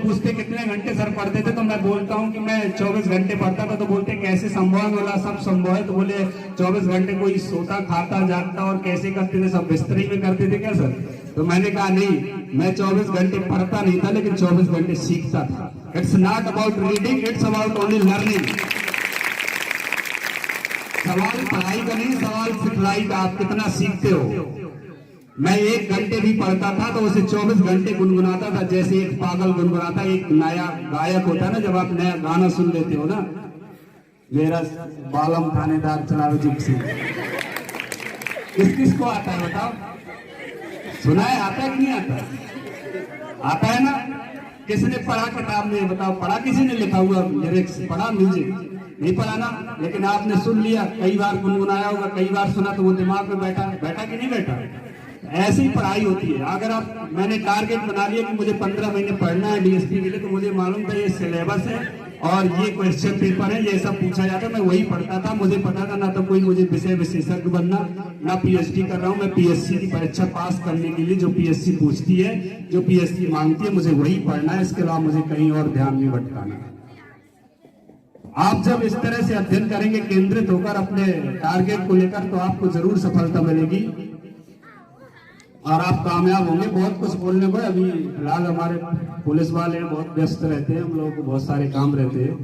पूछते कितने घंटे सर पढ़ते थे, तो मैं बोलता हूँ कि मैं 24 घंटे पढ़ता था। तो बोलते कैसे संभव है? बोला सब संभव है। तो बोले 24 घंटे कोई सोता खाता जागता और कैसे करते थे? सब बिस्तरी में करते थे क्या सर? तो मैंने कहा नहीं, मैं 24 घंटे पढ़ता नहीं था, लेकिन 24 घंटे सीखता था। It's not about reading, it's about only learning. सवाल पढ़ाई का नहीं, सवाल सिखलाई का, आप कितना सीखते हो। मैं 1 घंटे भी पढ़ता था तो उसे 24 घंटे गुनगुनाता था, जैसे एक पागल गुनगुनाता। एक नया गायक होता है ना, जब आप नया गाना सुन लेते हो ना, मेरा बालम थानेदार चलावे जिप्सी, किस किस को आता है बताओ? सुना है? आता है कि नहीं आता? आता है ना? किसने पढ़ा किताब में? बताओ, पढ़ा किसी ने? लिखा हुआ लिरिक्स पढ़ा? म्यूजिक नहीं पढ़ा ना, लेकिन आपने सुन लिया, कई बार गुनगुनाया होगा, कई बार सुना, तो वो दिमाग में बैठा। बैठा कि नहीं बैठा? ऐसी ही पढ़ाई होती है। अगर आप, मैंने टारगेट बना लिया कि मुझे 15 महीने पढ़ना है डीएसपी के लिए, तो मुझे मालूम था ये सिलेबस है और ये क्वेश्चन पेपर है, ये सब पूछा जाता है। मैं वही पढ़ता था। मुझे पता था ना तो कोई मुझे विषय विशेषज्ञ बनना, ना पीएचडी कर रहा हूँ मैं। पीएससी की परीक्षा पास करने के लिए जो पीएससी पूछती है, जो पीएससी मांगती है, मुझे वही पढ़ना है। इसके अलावा मुझे कहीं और ध्यान नहीं भटकाना। आप जब इस तरह से अध्ययन करेंगे केंद्रित होकर अपने टारगेट को लेकर, तो आपको जरूर सफलता मिलेगी और आप कामयाब होंगे। बहुत कुछ बोलने को, अभी फिलहाल हमारे पुलिस वाले बहुत व्यस्त रहते हैं, हम लोगों को बहुत सारे काम रहते हैं,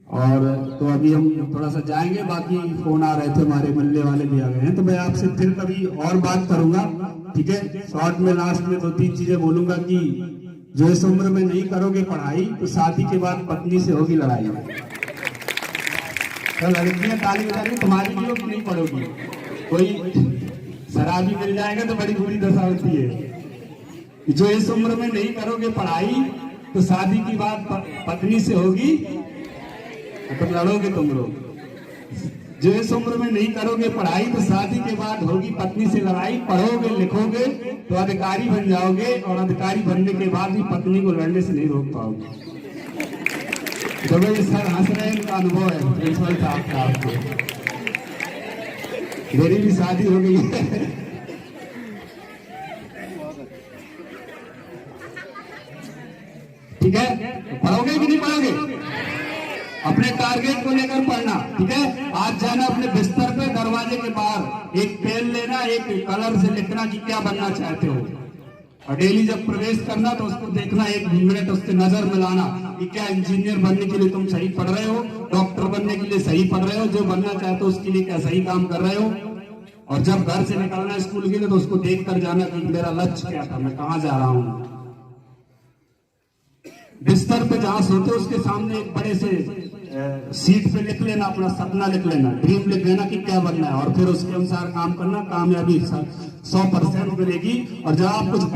और तो अभी हम थोड़ा सा जाएंगे। बाकी फोन आ रहे थे, हमारे मिलने वाले भी आ गए हैं, तो मैं आपसे फिर कभी और बात करूंगा, ठीक है? शॉर्ट में लास्ट में 2-3 चीजें बोलूंगा कि जो इस उम्र में नहीं करोगे पढ़ाई, तो शादी के बाद पत्नी से होगी लड़ाई। तो लड़कियां ताली बजा रही, तुम्हारी भी होगी, नहीं पढ़ोगी। कोई शराबी मिल जाएगा तो बड़ी बुरी दशा होती है। जो इस उम्र में नहीं करोगे पढ़ाई, तो शादी की बात पत्नी से होगी, तो लड़ोगे तुम लोग। जो इस उम्र में नहीं करोगे पढ़ाई, तो शादी के बाद होगी पत्नी से लड़ाई। पढ़ोगे लिखोगे तो अधिकारी बन जाओगे, और अधिकारी बनने के बाद भी पत्नी को लड़ने से नहीं रोक पाओगे। जब ये सर हंस रहे हैं, इनका अनुभव है प्रिंसिपल साहब का। आपको मेरी भी शादी हो गई है। ठीक है? पढ़ोगे कि नहीं पढ़ोगे? अपने टारगेट को लेकर पढ़ना, ठीक है? आज जाना अपने बिस्तर पे, दरवाजे के बाहर एक पेन लेना, एक कलर से लिखना कि क्या बनना चाहते हो, और डेली जब प्रवेश करना तो उसको देखना, 1 मिनट उससे नजर मिलाना कि क्या इंजीनियर बनने के लिए तुम सही पढ़ रहे हो, डॉक्टर बनने के लिए सही पढ़ रहे हो, जो बनना चाहते हो उसके लिए क्या सही काम कर रहे हो। और जब घर से निकलना है स्कूल के लिए, तो उसको देख कर जाना कि मेरा लक्ष्य क्या था, मैं कहाँ जा रहा हूँ। बिस्तर पे जहां सोते हो उसके सामने एक बड़े से सीट पे लिख लेना, अपना सपना लिख लेना, ड्रीम लिख लेना कि क्या बनना है, और फिर उसके अनुसार काम करना। कामयाबी 100% मिलेगी। और जब आप कुछ